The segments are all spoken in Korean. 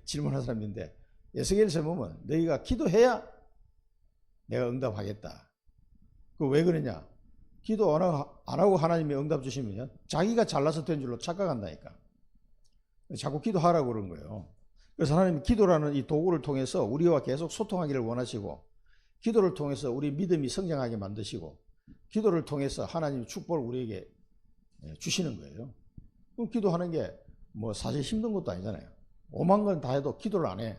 질문한 사람인데 에스겔서 보면 너희가 기도해야 내가 응답하겠다. 그 왜 그러냐? 기도 안 하고 하나님이 응답 주시면 자기가 잘나서 된 줄로 착각한다니까. 자꾸 기도하라고 그러는 거예요. 그래서 하나님이 기도라는 이 도구를 통해서 우리와 계속 소통하기를 원하시고, 기도를 통해서 우리 믿음이 성장하게 만드시고, 기도를 통해서 하나님의 축복을 우리에게 주시는 거예요. 그럼 기도하는 게 뭐 사실 힘든 것도 아니잖아요. 오만 건 다 해도 기도를 안 해.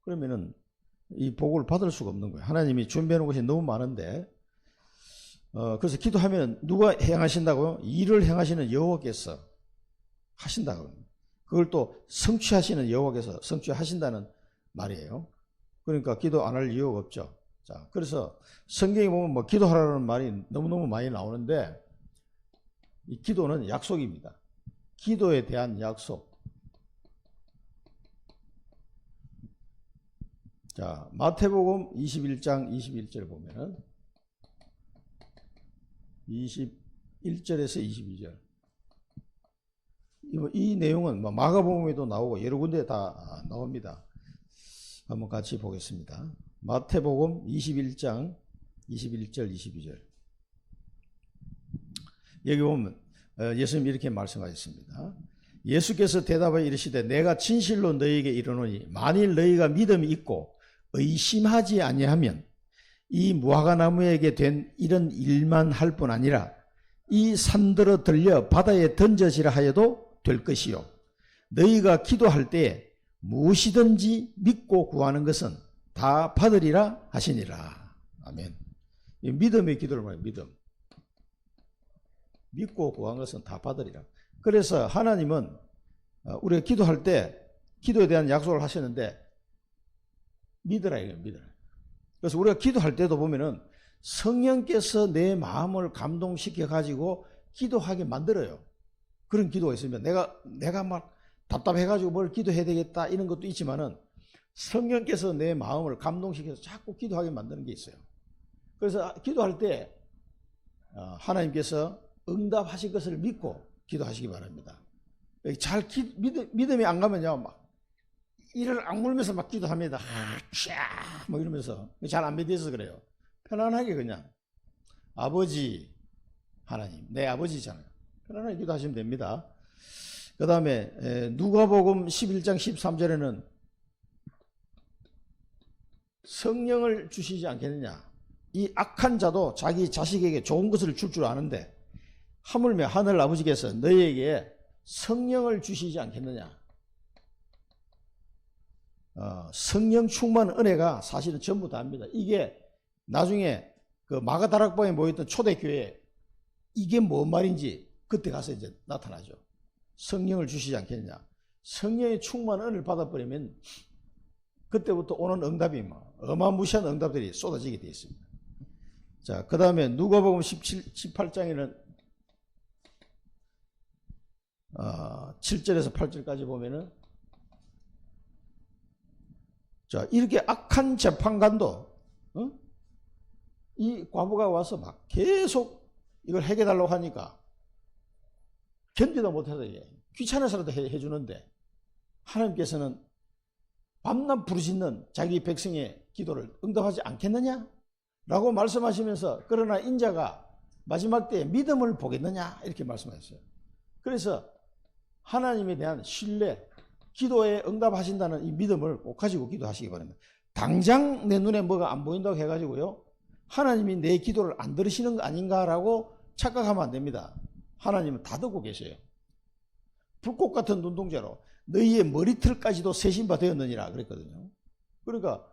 그러면은 이 복을 받을 수가 없는 거예요. 하나님이 준비해 놓은 것이 너무 많은데, 그래서 기도하면 누가 행하신다고요? 일을 행하시는 여호와께서 하신다고. 그걸 또 성취하시는 여호와께서 성취하신다는 말이에요. 그러니까 기도 안 할 이유가 없죠. 자, 그래서 성경에 보면 뭐 기도하라는 말이 너무너무 많이 나오는데, 이 기도는 약속입니다. 기도에 대한 약속. 자, 마태복음 21장 21절 보면은 21절에서 22절. 이 내용은 마가복음에도 나오고 여러 군데 다 나옵니다. 한번 같이 보겠습니다. 마태복음 21장 21절 22절. 여기 보면 예수님이 이렇게 말씀하셨습니다. 예수께서 대답하여 이르시되 내가 진실로 너희에게 이르노니 만일 너희가 믿음이 있고 의심하지 아니하면 이 무화과나무에게 된 이런 일만 할 뿐 아니라 이 산들어 들려 바다에 던져지라 하여도 될 것이요 너희가 기도할 때 무엇이든지 믿고 구하는 것은 다 받으리라 하시니라. 아멘. 이 믿음의 기도를 말해요. 믿고 구한 것은 다 받으리라. 그래서 하나님은 우리가 기도할 때 기도에 대한 약속을 하셨는데 믿으라 이거예요. 믿으라. 그래서 우리가 기도할 때도 보면은 성령께서 내 마음을 감동시켜 가지고 기도하게 만들어요. 그런 기도가 있으면 내가 막 답답해 가지고 뭘 기도해야 되겠다 이런 것도 있지만은 성령께서 내 마음을 감동시켜서 자꾸 기도하게 만드는 게 있어요. 그래서 기도할 때 하나님께서 응답하실 것을 믿고 기도하시기 바랍니다. 믿음이 안 가면요, 막 이를 악물면서 막 기도합니다. 뭐 이러면서 잘 안 믿어서 그래요. 편안하게 그냥 아버지 하나님, 내 아버지잖아요. 편안하게 기도하시면 됩니다. 그 다음에 누가복음 11장 13절에는 성령을 주시지 않겠느냐. 이 악한 자도 자기 자식에게 좋은 것을 줄 줄 아는데 하물며 하늘 아버지께서 너희에게 성령을 주시지 않겠느냐. 성령 충만 은혜가 사실은 전부 다입니다. 이게 나중에 그 마가다락방에 모였던 초대교회 이게 뭔 말인지 그때 가서 이제 나타나죠. 성령을 주시지 않겠느냐. 성령의 충만 은혜를 받아버리면 그때부터 오는 응답이 어마무시한 응답들이 쏟아지게 되어 있습니다. 자, 그 다음에 누가복음 18장에는 7절에서 8절까지 보면은 자, 이렇게 악한 재판관도 이 과부가 와서 막 계속 이걸 해결하려고 하니까 견디도 못해서 귀찮아서라도 해주는데 하나님께서는 밤낮 부르짖는 자기 백성의 기도를 응답하지 않겠느냐? 라고 말씀하시면서 그러나 인자가 마지막 때에 믿음을 보겠느냐? 이렇게 말씀하셨어요. 그래서 하나님에 대한 신뢰, 기도에 응답하신다는 이 믿음을 꼭 가지고 기도하시기 바랍니다. 당장 내 눈에 뭐가 안 보인다고 해가지고요, 하나님이 내 기도를 안 들으시는 거 아닌가라고 착각하면 안 됩니다. 하나님은 다 듣고 계세요. 불꽃 같은 눈동자로 너희의 머리털까지도 세신 바 되었느니라 그랬거든요. 그러니까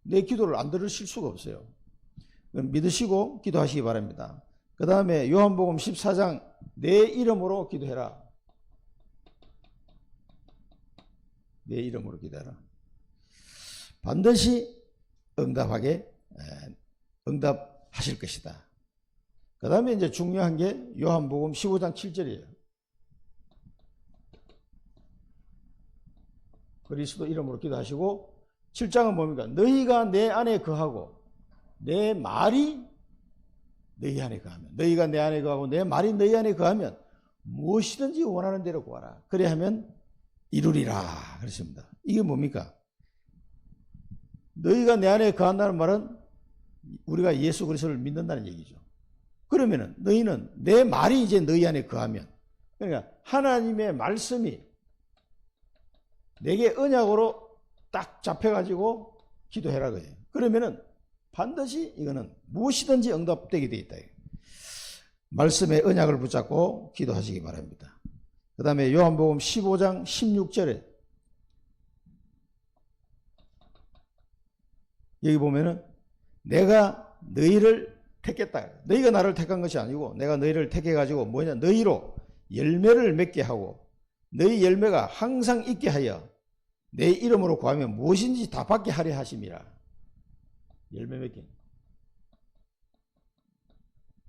내 기도를 안 들으실 수가 없어요. 믿으시고 기도하시기 바랍니다. 그 다음에 요한복음 14장 내 이름으로 기도해라. 내 이름으로 기도해라. 반드시 응답하실 것이다. 그 다음에 이제 중요한 게 요한복음 15장 7절이에요. 그리스도 이름으로 기도하시고 7장은 뭡니까? 너희가 내 안에 거하고 내 말이 너희 안에 거하면, 너희가 내 안에 거하고 내 말이 너희 안에 거하면 무엇이든지 원하는 대로 구하라. 그래야 하면 이루리라 그랬습니다. 이게 뭡니까? 너희가 내 안에 거한다는 말은 우리가 예수 그리스도를 믿는다는 얘기죠. 그러면은 너희는 내 말이 이제 너희 안에 거하면, 그러니까 하나님의 말씀이 내게 언약으로 딱 잡혀가지고 기도해라 그래요. 그러면은 반드시 이거는 무엇이든지 응답되게 돼 있다. 말씀의 언약을 붙잡고 기도하시기 바랍니다. 그 다음에 요한복음 15장 16절에 여기 보면은 내가 너희를 택했다. 너희가 나를 택한 것이 아니고 내가 너희를 택해가지고 뭐냐, 너희로 열매를 맺게 하고 너희 열매가 항상 있게 하여 내 이름으로 구하면 무엇인지 다 받게 하려 하심이라. 열매 맺기.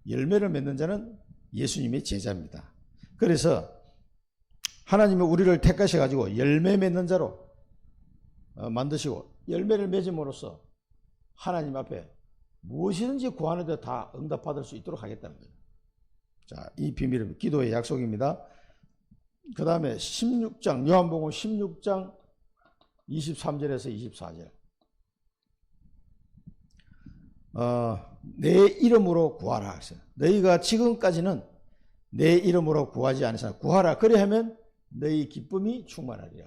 열매를 맺는 자는 예수님의 제자입니다. 그래서 하나님이 우리를 택하셔가지고 열매 맺는 자로 만드시고 열매를 맺음으로써 하나님 앞에 무엇이든지 구하는 데 다 응답받을 수 있도록 하겠다는 거예요. 자, 이 비밀은 기도의 약속입니다. 그 다음에 16장, 요한복음 16장 23절에서 24절. 내 이름으로 구하라. 너희가 지금까지는 내 이름으로 구하지 않으시나 구하라. 그리하면 너희 기쁨이 충만하리라.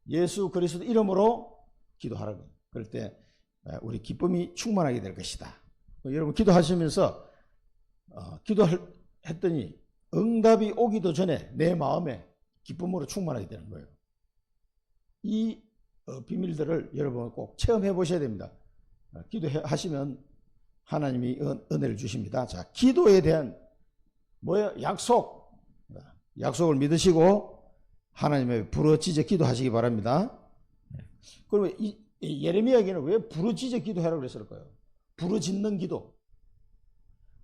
예수 그리스도 이름으로 기도하라. 그럴 때 우리 기쁨이 충만하게 될 것이다. 여러분 기도하시면서 기도했더니 응답이 오기도 전에 내 마음에 기쁨으로 충만하게 되는 거예요. 이 비밀들을 여러분 꼭 체험해 보셔야 됩니다. 기도하시면 하나님이 은혜를 주십니다. 자, 기도에 대한 뭐예요? 약속을 믿으시고 하나님의 부르짖어 기도하시기 바랍니다. 그러면 이 예레미야에게는 왜 부르짖어 기도하라고 그랬을까요? 부르짖는 기도.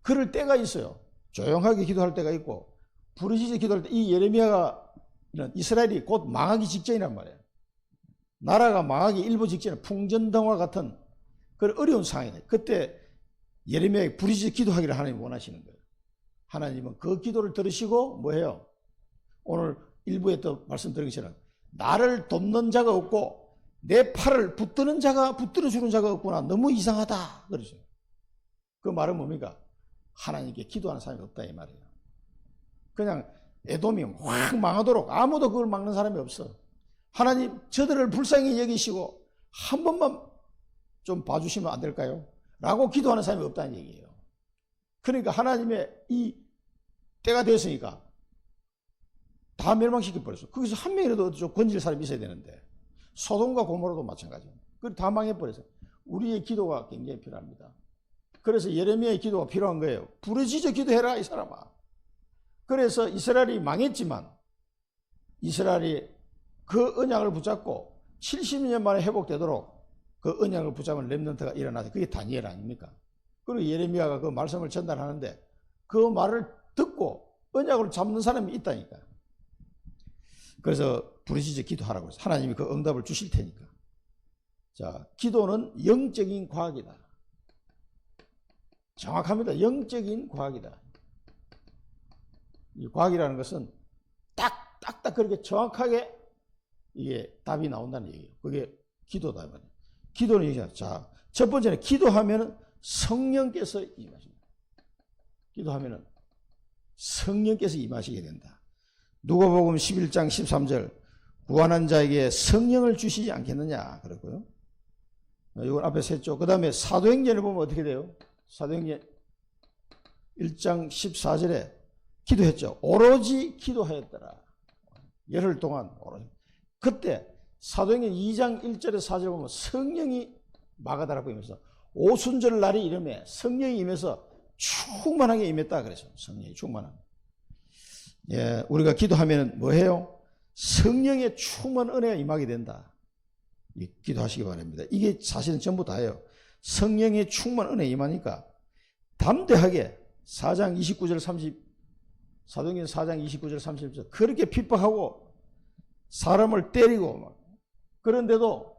그럴 때가 있어요. 조용하게 기도할 때가 있고 부르짖어 기도할 때, 이 예레미야가 이스라엘이 곧 망하기 직전이란 말이에요. 나라가 망하기 일부 직전에 풍전등화 같은 그런 어려운 상황이에요. 그때 예레미야에게 부르짖어 기도하기를 하나님이 원하시는 거예요. 하나님은 그 기도를 들으시고 뭐해요? 오늘 일부에 또 말씀드린 것처럼 나를 돕는 자가 없고 내 팔을 붙들어주는 자가 없구나. 너무 이상하다. 그러죠. 그 말은 뭡니까? 하나님께 기도하는 사람이 없다 이 말이에요. 그냥 에돔이 확 망하도록 아무도 그걸 막는 사람이 없어. 하나님 저들을 불쌍히 여기시고 한 번만 좀 봐주시면 안 될까요? 라고 기도하는 사람이 없다는 얘기예요. 그러니까 하나님의 이 때가 됐으니까 다 멸망시켜버렸어. 거기서 한 명이라도 좀 건질 사람이 있어야 되는데 소돔과 고모라도 마찬가지예요. 그걸 다 망해버려서 우리의 기도가 굉장히 필요합니다. 그래서 예레미야의 기도가 필요한 거예요. 부르짖어 기도해라 이 사람아. 그래서 이스라엘이 망했지만 이스라엘이 그 언약을 붙잡고 70년 만에 회복되도록 그 언약을 붙잡은 렘넌트가 일어나서 그게 다니엘 아닙니까? 그리고 예레미야가 그 말씀을 전달하는데 그 말을 듣고 언약을 잡는 사람이 있다니까. 그래서 부르짖어 기도하라고 해서 하나님이 그 응답을 주실 테니까. 자, 기도는 영적인 과학이다. 정확합니다. 영적인 과학이다. 이 과학이라는 것은 딱딱 그렇게 정확하게 이게 답이 나온다는 얘기예요. 그게 기도다 말이에요. 기도는 얘기잖아요. 자, 첫 번째는 기도하면은 성령께서 임하십니다. 기도하면은 성령께서 임하시게 된다. 누가복음 11장 13절 구하는 자에게 성령을 주시지 않겠느냐 그러고요. 이건 앞에서 했죠. 그 다음에 사도행전을 보면 어떻게 돼요? 사도행전 1장 14절에 기도했죠. 오로지 기도하였더라. 열흘 동안 오로지. 그때 사도행전 2장 1절에 4절 보면 성령이 마가다라고 임해서 오순절 날이 이름에 성령이 임해서 충만하게 임했다 그래서 성령이 충만함. 예, 우리가 기도하면 뭐 해요? 성령의 충만 은혜가 임하게 된다. 기도하시기 바랍니다. 이게 사실은 전부 다예요. 성령의 충만 은혜 임하니까 담대하게 4장 29절 30 사도행전 4장 29절 30절 그렇게 핍박하고 사람을 때리고 막 그런데도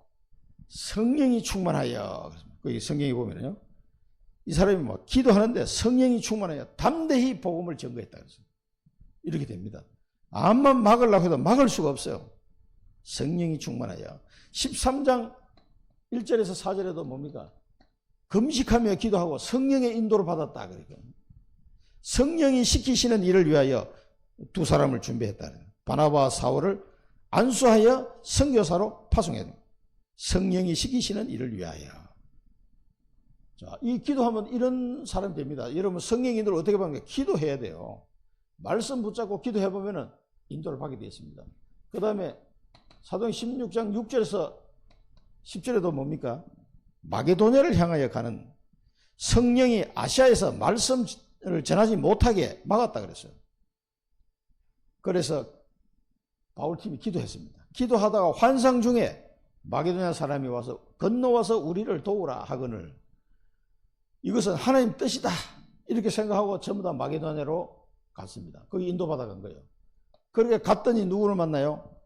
성령이 충만하여 거기 성경에 보면요 이 사람이 막 기도하는데 성령이 충만하여 담대히 복음을 전거했다 그래서 이렇게 됩니다. 암만 막으려고 해도 막을 수가 없어요. 성령이 충만하여. 13장 1절에서 4절에도 뭡니까? 금식하며 기도하고 성령의 인도를 받았다. 그러니까 성령이 시키시는 일을 위하여 두 사람을 준비했다. 바나바와 사울을 안수하여 선교사로 파송했다. 성령이 시키시는 일을 위하여. 자, 이 기도하면 이런 사람 됩니다. 여러분 성령 인도를 어떻게 받는가? 기도해야 돼요. 말씀 붙잡고 기도해보면 인도를 받게 되어 있습니다. 그 다음에 사도행 16장 6절에서 10절에도 뭡니까? 마게도냐를 향하여 가는 성령이 아시아에서 말씀을 전하지 못하게 막았다 그랬어요. 그래서 바울팀이 기도했습니다. 기도하다가 환상 중에 마게도냐 사람이 와서 건너와서 우리를 도우라 하거늘 이것은 하나님 뜻이다 이렇게 생각하고 전부 다 마게도냐로 갔습니다. 거기 인도받아 간 거예요. 그렇게 갔더니 누구를 만나요?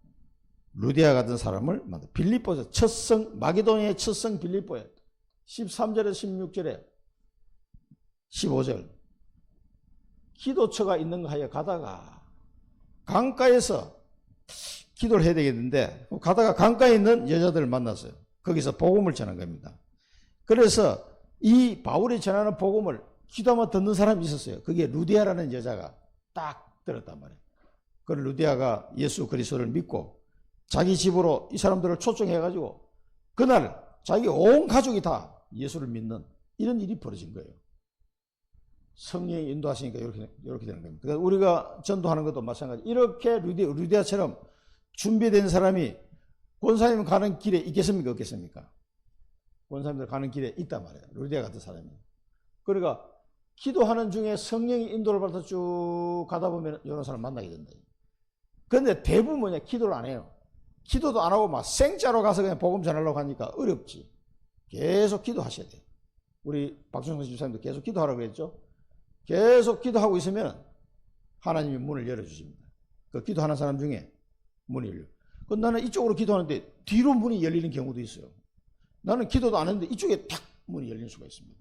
루디아 같은 사람을 만나. 빌립보에서 첫성, 마게도냐의 첫성 빌립보에 13절에 16절에 15절 기도처가 있는 거 하여 가다가 강가에서 기도를 해야 되겠는데 가다가 강가에 있는 여자들을 만났어요. 거기서 복음을 전한 겁니다. 그래서 이 바울이 전하는 복음을 기도하며 듣는 사람이 있었어요. 그게 루디아라는 여자가 딱 들었단 말이에요. 그 루디아가 예수 그리스도를 믿고 자기 집으로 이 사람들을 초청해가지고 그날 자기 온 가족이 다 예수를 믿는 이런 일이 벌어진 거예요. 성령이 인도하시니까 이렇게 되는 겁니다. 그러니까 우리가 전도하는 것도 마찬가지. 이렇게 루디아처럼 준비된 사람이 권사님 가는 길에 있겠습니까? 없겠습니까? 권사님들 가는 길에 있단 말이에요. 루디아 같은 사람이. 그러니까 기도하는 중에 성령이 인도를 받아 쭉 가다 보면 이런 사람 만나게 된다. 그런데 대부분 뭐냐? 기도를 안 해요. 기도도 안 하고 막 생짜로 가서 그냥 복음 전하려고 하니까 어렵지. 계속 기도하셔야 돼요. 우리 박준성 집사님도 계속 기도하라고 그랬죠. 계속 기도하고 있으면 하나님이 문을 열어주십니다. 그 기도하는 사람 중에 문이 열려. 그 나는 이쪽으로 기도하는데 뒤로 문이 열리는 경우도 있어요. 나는 기도도 안 했는데 이쪽에 탁 문이 열릴 수가 있습니다.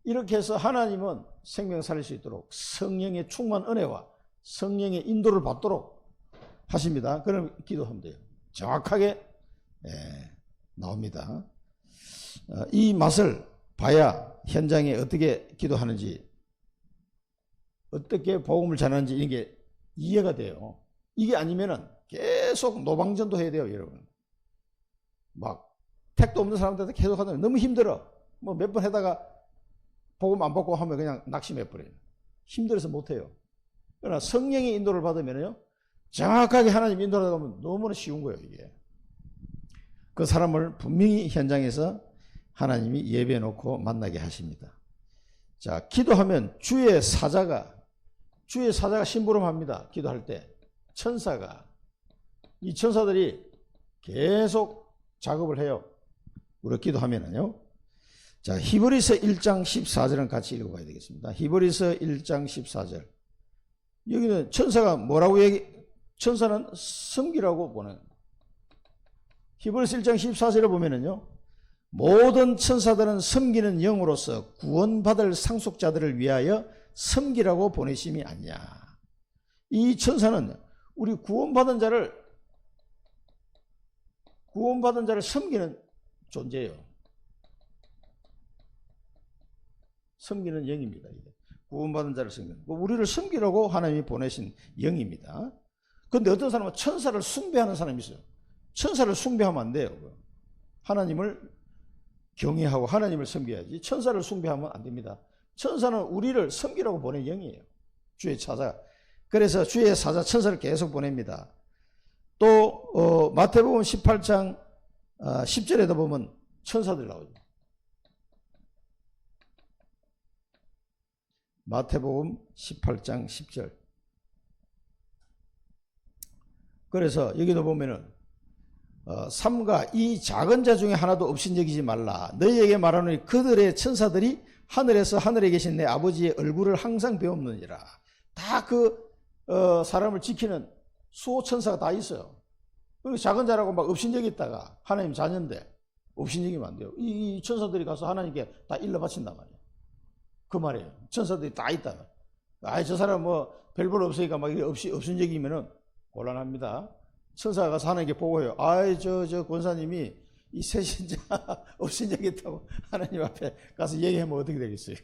이렇게 해서 하나님은 생명 살릴 수 있도록 성령의 충만 은혜와 성령의 인도를 받도록 하십니다. 그럼 기도하면 돼요. 정확하게 나옵니다. 이 맛을 봐야 현장에 어떻게 기도하는지 어떻게 복음을 전하는지 이런 게 이해가 돼요. 이게 아니면은 계속 노방전도 해야 돼요, 여러분. 막 택도 없는 사람들한테 계속 하다 보면 너무 힘들어. 뭐 몇 번 하다가 복음 안 받고 하면 그냥 낙심해 버려요. 힘들어서 못 해요. 그러나 성령의 인도를 받으면요, 정확하게 하나님 인도를 받으면 너무나 쉬운 거예요, 이게. 그 사람을 분명히 현장에서 하나님이 예배해 놓고 만나게 하십니다. 자, 기도하면 주의 사자가 심부름합니다. 기도할 때 천사가, 이 천사들이 계속 작업을 해요. 우리 기도하면은요. 자, 히브리서 1장 14절은 같이 읽어봐야 되겠습니다. 히브리서 1장 14절. 여기는 천사가 뭐라고 천사는 섬기라고 보는. 히브리서 1장 14절에 보면은요. 모든 천사들은 섬기는 영으로서 구원받을 상속자들을 위하여 섬기라고 보내심이 아니냐. 이 천사는 우리 구원받은 자를 섬기는 존재예요. 섬기는 영입니다. 구원받은 자를 섬기는. 우리를 섬기라고 하나님이 보내신 영입니다. 그런데 어떤 사람은 천사를 숭배하는 사람이 있어요. 천사를 숭배하면 안 돼요. 하나님을 경외하고 하나님을 섬겨야지. 천사를 숭배하면 안 됩니다. 천사는 우리를 섬기라고 보낸 영이에요. 주의 사자. 그래서 주의 사자 천사를 계속 보냅니다. 또 마태복음 18장 10절에도 보면 천사들 나오죠. 마태복음 18장 10절. 그래서 여기도 보면은 삼가 이 작은 자 중에 하나도 업신여기지 말라. 너희에게 말하노니 그들의 천사들이 하늘에서 하늘에 계신 내 아버지의 얼굴을 항상 배웁느니라. 다 사람을 지키는 수호 천사가 다 있어요. 그리고 작은 자라고 막 업신여기 있다가 하나님 자녀인데 업신여기면 안 돼요. 이 천사들이 가서 하나님께 다 일러 바친단 말이에요. 그 말이에요. 천사들이 다 있다. 저 사람 뭐 별볼 없으니까 막 없은 얘기면은 곤란합니다. 천사가 사는 게 보고요. 저 권사님이 이 새신자 없인 얘기했다고 하나님 앞에 가서 얘기하면 어떻게 되겠어요?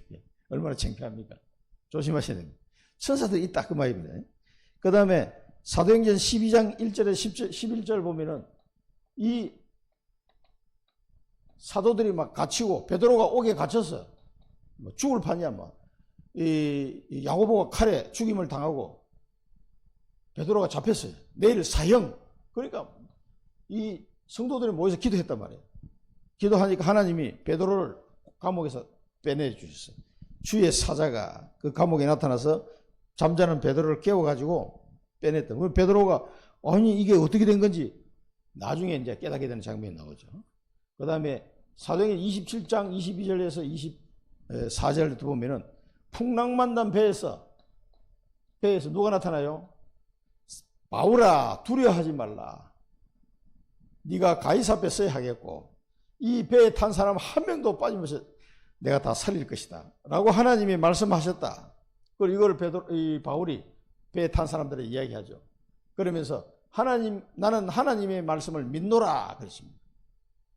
얼마나 창피합니까? 조심하셔야 됩니다. 천사들이 있다 그 말입니다. 그 다음에 사도행전 12장 1절에 11절 보면은 이 사도들이 막 갇히고 베드로가 옥에 갇혔어. 뭐 죽을 판이야 뭐. 이 야고보가 칼에 죽임을 당하고 베드로가 잡혔어요. 내일 사형. 그러니까 이 성도들이 모여서 기도했단 말이에요. 기도하니까 하나님이 베드로를 감옥에서 빼내 주셨어요. 주의 사자가 그 감옥에 나타나서 잠자는 베드로를 깨워가지고 빼냈다. 그럼 베드로가 아니 이게 어떻게 된 건지 나중에 이제 깨닫게 되는 장면이 나오죠. 그 다음에 사도행전 27장 22절에서 24절을 보면은 풍랑만난 배에서 누가 나타나요? 바울아 두려워하지 말라. 네가 가이사 앞에 서야 하겠고 이 배에 탄 사람 한 명도 빠지면서 내가 다 살릴 것이다 라고 하나님이 말씀하셨다. 그리고 이걸 바울이 배에 탄 사람들에게 이야기하죠. 그러면서 나는 하나님의 말씀을 믿노라 그랬습니다.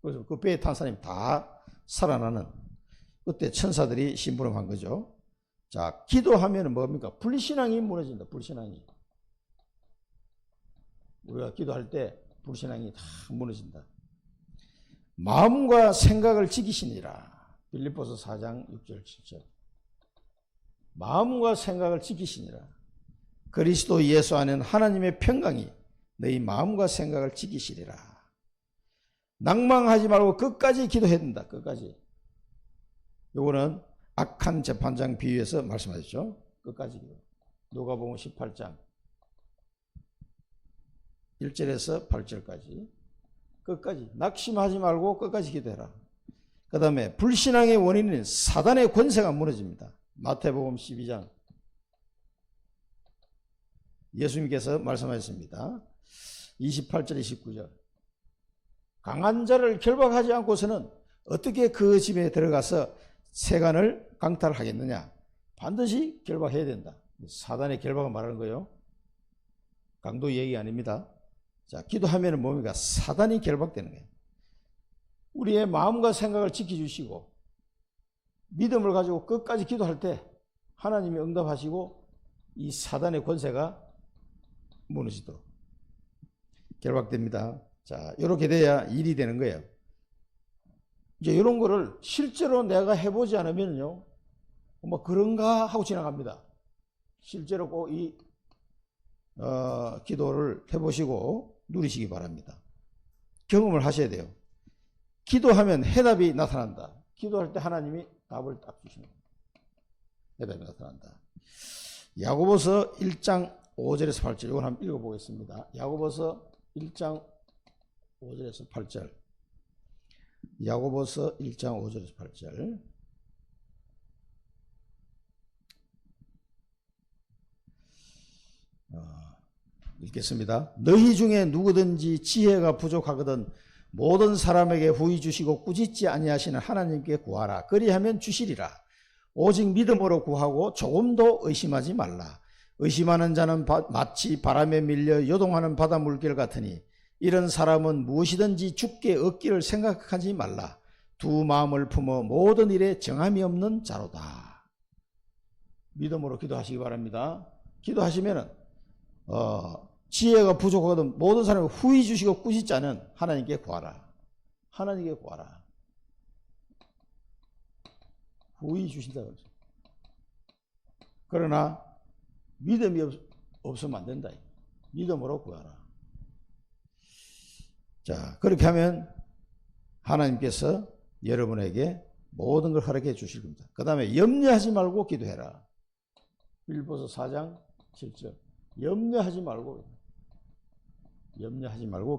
그래서 그 배에 탄 사람이 다 살아나는 그때 천사들이 심부름한 거죠. 자, 기도하면 뭡니까? 불신앙이 무너진다. 불신앙이. 우리가 기도할 때 불신앙이 다 무너진다. 마음과 생각을 지키시니라. 빌립보서 4장 6절 7절. 마음과 생각을 지키시니라. 그리스도 예수 안에는 하나님의 평강이 너희 마음과 생각을 지키시리라. 낭망하지 말고 끝까지 기도해야 된다. 끝까지. 요거는 악한 재판장 비유에서 말씀하셨죠. 끝까지 기도. 누가복음 18장 1절에서 8절까지 끝까지 낙심하지 말고 끝까지 기도해라. 그 다음에 불신앙의 원인은 사단의 권세가 무너집니다. 마태복음 12장 예수님께서 말씀하셨습니다. 28절 29절 강한 자를 결박하지 않고서는 어떻게 그 집에 들어가서 세간을 강탈하겠느냐. 반드시 결박해야 된다. 사단의 결박을 말하는 거예요. 강도 얘기 아닙니다. 자, 기도하면 뭡니까? 사단이 결박되는 거예요. 우리의 마음과 생각을 지켜주시고 믿음을 가지고 끝까지 기도할 때 하나님이 응답하시고 이 사단의 권세가 무너지도록 결박됩니다. 자, 이렇게 돼야 일이 되는 거예요. 이제 이런 거를 실제로 내가 해보지 않으면요, 뭐 그런가 하고 지나갑니다. 실제로 꼭 이 기도를 해보시고 누리시기 바랍니다. 경험을 하셔야 돼요. 기도하면 해답이 나타난다. 기도할 때 하나님이 답을 딱 주십니다. 해답이 나타난다. 야고보서 1장 5절에서 8절 이걸 한번 읽어보겠습니다. 야고보서 1장 5절에서 8절 야고보서 1장 5절에서 8절 읽겠습니다. 너희 중에 누구든지 지혜가 부족하거든 모든 사람에게 후히 주시고 꾸짖지 아니하시는 하나님께 구하라. 그리하면 주시리라. 오직 믿음으로 구하고 조금도 의심하지 말라. 의심하는 자는 마치 바람에 밀려 요동하는 바다 물결 같으니 이런 사람은 무엇이든지 죽게 얻기를 생각하지 말라. 두 마음을 품어 모든 일에 정함이 없는 자로다. 믿음으로 기도하시기 바랍니다. 기도하시면은 지혜가 부족하거든 모든 사람을 후히 주시고 꾸짖지 않은 하나님께 구하라. 하나님께 구하라. 후히 주신다 그러죠. 그러나 믿음이 없으면 안 된다. 믿음으로 구하라. 자, 그렇게 하면 하나님께서 여러분에게 모든 걸 허락해 주실 겁니다. 그 다음에 염려하지 말고 기도해라. 빌립보서 4장 7절 염려하지 말고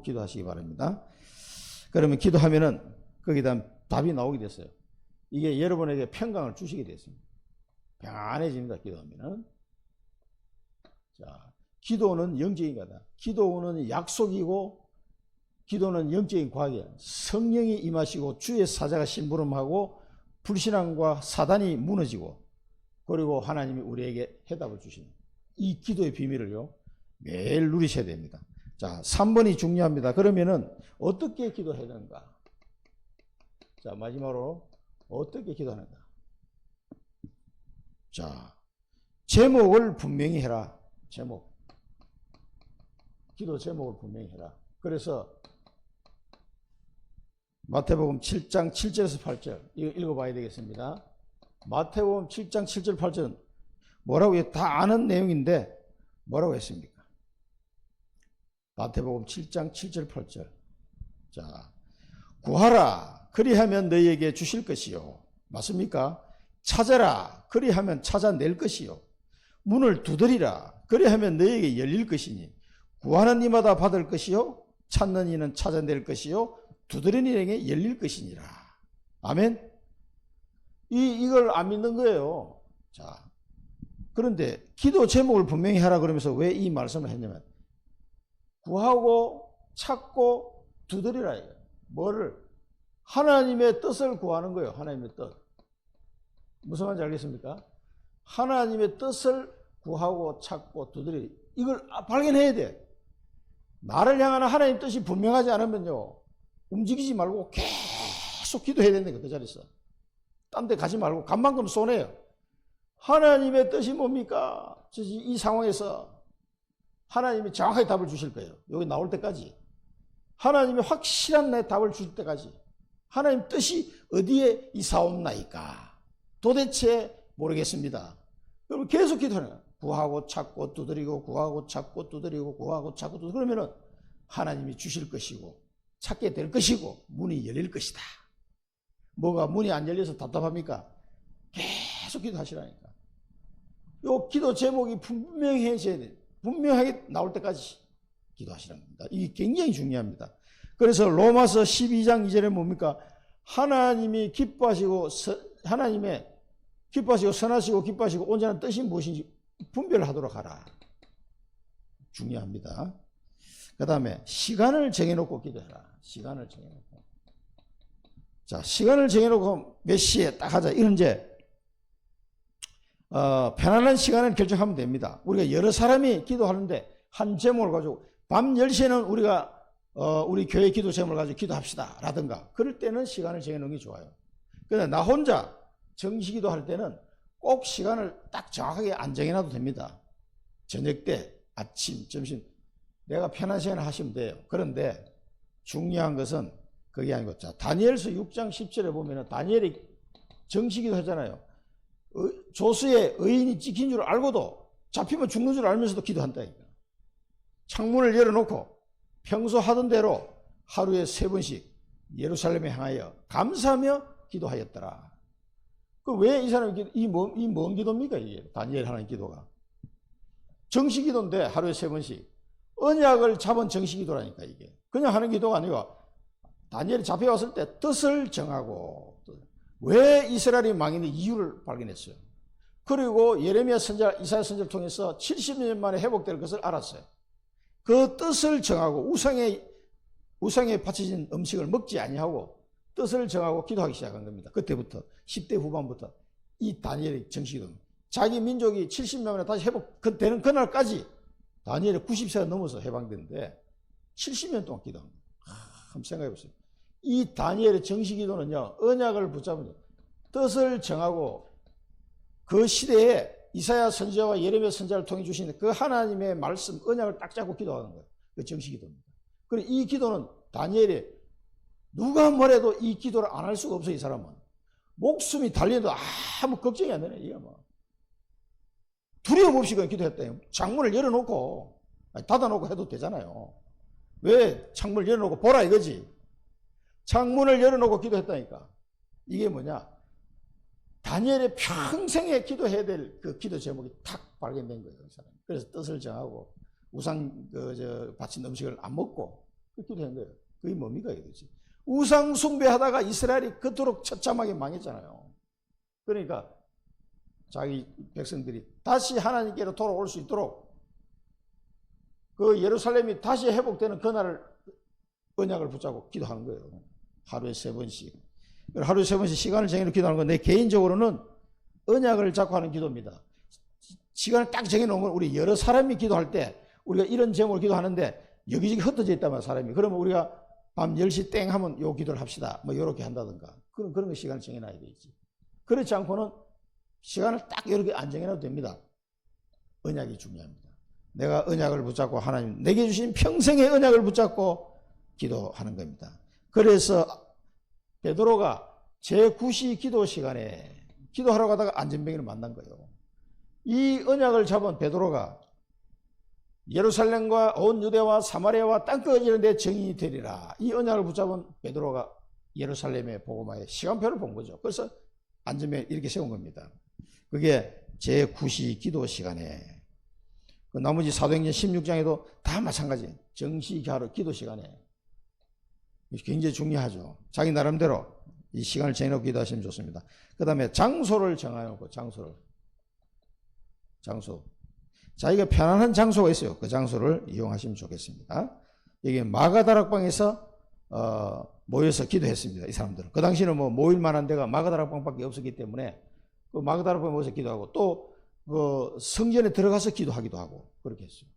기도하시기 바랍니다. 그러면 기도하면은 거기다 답이 나오게 됐어요. 이게 여러분에게 평강을 주시게 됐습니다. 평안해집니다. 기도하면은. 자, 기도는 영적인 거다. 기도는 약속이고 기도는 영적인 과학이야. 성령이 임하시고 주의 사자가 심부름하고 불신앙과 사단이 무너지고 그리고 하나님이 우리에게 해답을 주시는 이 기도의 비밀을요 매일 누리셔야 됩니다. 자, 3번이 중요합니다. 그러면은 어떻게 기도해야 되는가? 자, 마지막으로 어떻게 기도하는가? 자, 제목을 분명히 해라. 제목. 기도 제목을 분명히 해라. 그래서 마태복음 7장 7절에서 8절 이거 읽어봐야 되겠습니다. 마태복음 7장 7절 8절은 뭐라고 해요? 다 아는 내용인데 뭐라고 했습니까? 마태복음 7장 7절 8절. 자, 구하라 그리하면 너희에게 주실 것이요. 맞습니까? 찾아라 그리하면 찾아낼 것이요. 문을 두드리라 그리하면 너희에게 열릴 것이니 구하는 이마다 받을 것이요 찾는 이는 찾아낼 것이요 두드리는 이에게 열릴 것이니라. 아멘. 이걸 안 믿는 거예요. 자, 그런데 기도 제목을 분명히 하라 그러면서 왜 이 말씀을 했냐면 구하고 찾고 두드리라 이거예요. 뭐를? 하나님의 뜻을 구하는 거예요. 하나님의 뜻. 무슨 말인지 알겠습니까? 하나님의 뜻을 구하고 찾고 두드리 이걸 발견해야 돼. 나를 향하는 하나님 뜻이 분명하지 않으면요 움직이지 말고 계속 기도해야 된다. 그 자리에서 딴 데 가지 말고 간만큼 쏘네요. 하나님의 뜻이 뭡니까? 이 상황에서 하나님이 정확하게 답을 주실 거예요. 여기 나올 때까지 하나님이 확실한 내 답을 주실 때까지 하나님 뜻이 어디에 있사옵나이까 도대체 모르겠습니다. 여러분 계속 기도하는 거예요. 구하고 찾고 두드리고 구하고 찾고 두드리고 구하고 찾고 두드리고 그러면은 하나님이 주실 것이고 찾게 될 것이고 문이 열릴 것이다. 뭐가 문이 안 열려서 답답합니까? 계속 기도하시라니까. 요 기도 제목이 분명해져야 돼요. 분명하게 나올 때까지 기도하시라는 겁니다. 이게 굉장히 중요합니다. 그래서 로마서 12장 2절에 뭡니까? 하나님이 기뻐하시고 하나님의 기뻐하시고 선하시고 기뻐하시고 온전한 뜻이 무엇인지 분별하도록 하라. 중요합니다. 그 다음에 시간을 정해놓고 기도해라. 시간을 정해놓고. 자, 시간을 정해놓고 몇 시에 딱 하자. 이런 이제 편안한 시간을 결정하면 됩니다. 우리가 여러 사람이 기도하는데 한 제목을 가지고 밤 10시에는 우리가 우리 교회 기도 제목을 가지고 기도합시다 라든가 그럴 때는 시간을 정해놓는 게 좋아요. 그런데 나 혼자 정시기도 할 때는 꼭 시간을 딱 정확하게 안 정해놔도 됩니다. 저녁 때, 아침, 점심 내가 편한 시간에 하시면 돼요. 그런데 중요한 것은 그게 아니고 자 다니엘서 6장 10절에 보면은 다니엘이 정시기도 하잖아요. 조수의 의인이 찍힌 줄 알고도 잡히면 죽는 줄 알면서도 기도한다니까. 창문을 열어놓고 평소 하던 대로 하루에 3번씩 예루살렘에 향하여 감사하며 기도하였더라. 그 왜 이 사람이 뭔 기도입니까? 이게 다니엘 하나님 기도가 정시기도인데 하루에 3번씩 언약을 잡은 정시기도라니까. 이게 그냥 하는 기도가 아니고 다니엘이 잡혀왔을 때 뜻을 정하고 왜 이스라엘이 망했는지 이유를 발견했어요. 그리고 예레미야 선지자, 이사야 선지자를 통해서 70년 만에 회복될 것을 알았어요. 그 뜻을 정하고 우상에 바쳐진 음식을 먹지 아니하고 뜻을 정하고 기도하기 시작한 겁니다. 그때부터 10대 후반부터 이 다니엘의 정시기도입니다. 자기 민족이 70년 만에 다시 회복되는 그날까지 다니엘이 90세가 넘어서 해방됐는데 70년 동안 기도합니다. 한번 생각해 보세요. 이 다니엘의 정시기도는요 언약을 붙잡은 뜻을 정하고 그 시대에 이사야 선지자와 예레미야 선지자를 통해 주신 그 하나님의 말씀 언약을 딱 잡고 기도하는 거예요. 그 정시기도입니다. 그리고 이 기도는 다니엘이 누가 뭐래도 이 기도를 안 할 수가 없어요. 이 사람은 목숨이 달려도 아무 걱정이 안 되네. 이게 뭐 두려움 없이 그냥 기도했대요. 창문을 열어놓고 닫아놓고 해도 되잖아요. 왜 창문을 열어놓고 보라 이거지. 창문을 열어놓고 기도했다니까. 이게 뭐냐? 다니엘의 평생에 기도해야 될 그 기도 제목이 탁 발견된 거예요. 그 사람. 그래서 뜻을 정하고 우상 바친 음식을 안 먹고 그 기도한 거예요. 그게 뭡니까 이거지? 우상 숭배하다가 이스라엘이 그토록 처참하게 망했잖아요. 그러니까 자기 백성들이 다시 하나님께로 돌아올 수 있도록 그 예루살렘이 다시 회복되는 그날을 언약을 붙잡고 기도하는 거예요. 하루에 3번씩. 하루에 3번씩 시간을 정해서 기도하는 건 내 개인적으로는 언약을 잡고 하는 기도입니다. 시간을 딱 정해놓으면 우리 여러 사람이 기도할 때 우리가 이런 제목을 기도하는데 여기저기 흩어져 있다면 사람이 그러면 우리가 밤 10시 땡 하면 요 기도를 합시다. 뭐 요렇게 한다든가 그런 거 시간을 정해놔야 되지. 그렇지 않고는 시간을 딱 이렇게 안 정해놔도 됩니다. 언약이 중요합니다. 내가 언약을 붙잡고 하나님 내게 주신 평생의 언약을 붙잡고 기도하는 겁니다. 그래서 베드로가 제9시 기도 시간에 기도하러 가다가 안전병이를 만난 거예요. 이 언약을 잡은 베드로가 예루살렘과 온 유대와 사마리아와 땅끝 이런 데 정인이 되리라. 이 언약을 붙잡은 베드로가 예루살렘에 복음화에 시간표를 본 거죠. 그래서 안전병 이렇게 세운 겁니다. 그게 제9시 기도 시간에 그 나머지 사도행전 16장에도 다 마찬가지 정시하러 기도 시간에 굉장히 중요하죠. 자기 나름대로 이 시간을 정해놓고 기도하시면 좋습니다. 그 다음에 장소를 정해놓고 장소 자기가 편안한 장소가 있어요. 그 장소를 이용하시면 좋겠습니다. 여기 마가다락방에서 모여서 기도했습니다. 이 사람들은 그 당시에는 뭐 모일 만한 데가 마가다락방밖에 없었기 때문에 그 마가다락방에 모여서 기도하고 또 그 성전에 들어가서 기도하기도 하고 그렇게 했어요.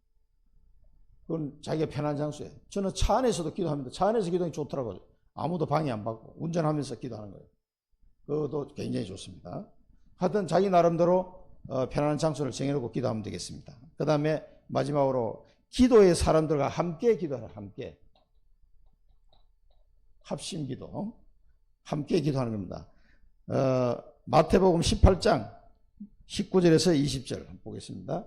그건 자기가 편한 장소에. 저는 차 안에서도 기도합니다. 차 안에서 기도하기 좋더라고요. 아무도 방해 안 받고 운전하면서 기도하는 거예요. 그것도 굉장히 좋습니다. 하여튼 자기 나름대로 편안한 장소를 정해놓고 기도하면 되겠습니다. 그 다음에 마지막으로 기도의 사람들과 함께 기도하라. 함께 합심기도 함께 기도하는 겁니다. 마태복음 18장 19절에서 20절 한번 보겠습니다.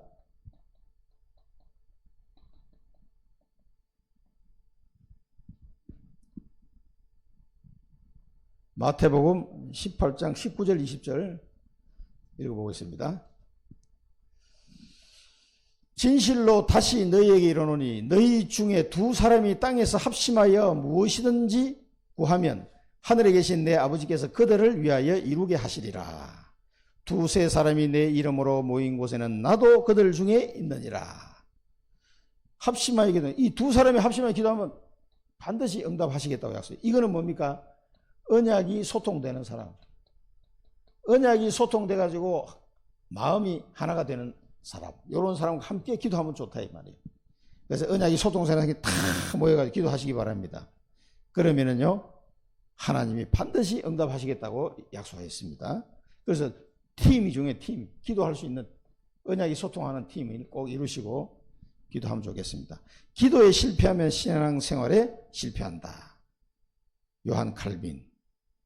마태복음 18장 19절 20절 읽어보겠습니다. 진실로 다시 너희에게 이르노니 너희 중에 두 사람이 땅에서 합심하여 무엇이든지 구하면 하늘에 계신 내 아버지께서 그들을 위하여 이루게 하시리라. 두세 사람이 내 이름으로 모인 곳에는 나도 그들 중에 있느니라. 합심하여 기도. 이 두 사람이 합심하여 기도하면 반드시 응답하시겠다고 약속해요. 이거는 뭡니까? 언약이 소통되는 사람. 언약이 소통돼 가지고 마음이 하나가 되는 사람. 이런 사람과 함께 기도하면 좋다 이 말이에요. 그래서 언약이 소통되는 사람이 다 모여가지고 기도하시기 바랍니다. 그러면은요 하나님이 반드시 응답하시겠다고 약속했습니다. 그래서 팀이 중요해요. 팀. 기도할 수 있는 언약이 소통하는 팀을 꼭 이루시고 기도하면 좋겠습니다. 기도에 실패하면 신앙생활에 실패한다. 요한 칼빈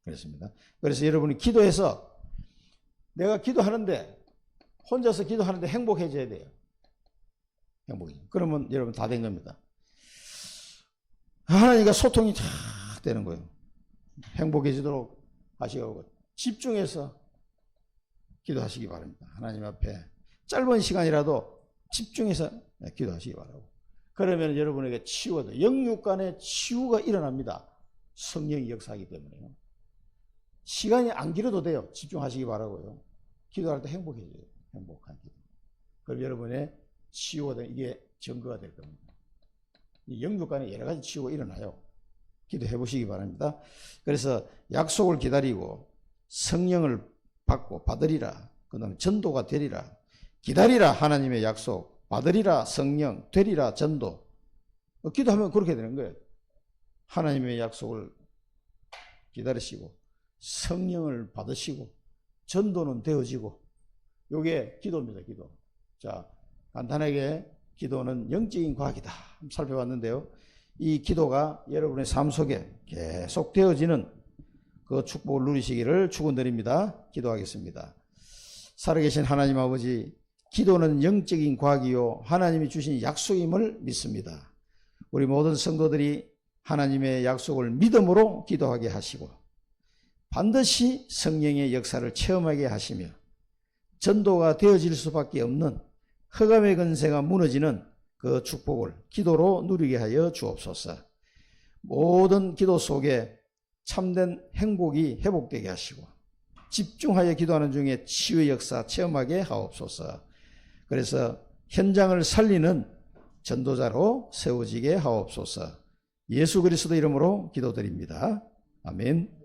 그랬습니다. 그래서 여러분이 기도해서 내가 기도하는데 혼자서 기도하는데 행복해져야 돼요. 행복해져. 그러면 여러분 다 된 겁니다. 하나님과 소통이 잘 되는 거예요. 행복해지도록 하시고 집중해서 기도하시기 바랍니다. 하나님 앞에 짧은 시간이라도 집중해서 기도하시기 바라고. 그러면 여러분에게 치유가 영육 간의 치유가 일어납니다. 성령이 역사하기 때문에요. 시간이 안 길어도 돼요. 집중하시기 바라고요. 기도할 때 행복해져요. 행복한 기도. 그럼 여러분의 치유가 이게 증거가 될 겁니다. 이 영육 간에 여러 가지 치유가 일어나요. 기도해 보시기 바랍니다. 그래서 약속을 기다리고 성령을 받고 받으리라. 그 다음에 전도가 되리라. 기다리라 하나님의 약속. 받으리라 성령. 되리라 전도. 기도하면 그렇게 되는 거예요. 하나님의 약속을 기다리시고 성령을 받으시고 전도는 되어지고 이게 기도입니다. 기도. 자, 간단하게 기도는 영적인 과학이다 살펴봤는데요. 이 기도가 여러분의 삶 속에 계속 되어지는 그 축복을 누리시기를 축원드립니다. 기도하겠습니다. 살아계신 하나님 아버지, 기도는 영적인 과학이요 하나님이 주신 약속임을 믿습니다. 우리 모든 성도들이 하나님의 약속을 믿음으로 기도하게 하시고 반드시 성령의 역사를 체험하게 하시며 전도가 되어질 수밖에 없는 흑암의 권세가 무너지는 그 축복을 기도로 누리게 하여 주옵소서. 모든 기도 속에 참된 행복이 회복되게 하시고 집중하여 기도하는 중에 치유의 역사 체험하게 하옵소서. 그래서 현장을 살리는 전도자로 세워지게 하옵소서. 예수 그리스도 이름으로 기도드립니다. 아멘.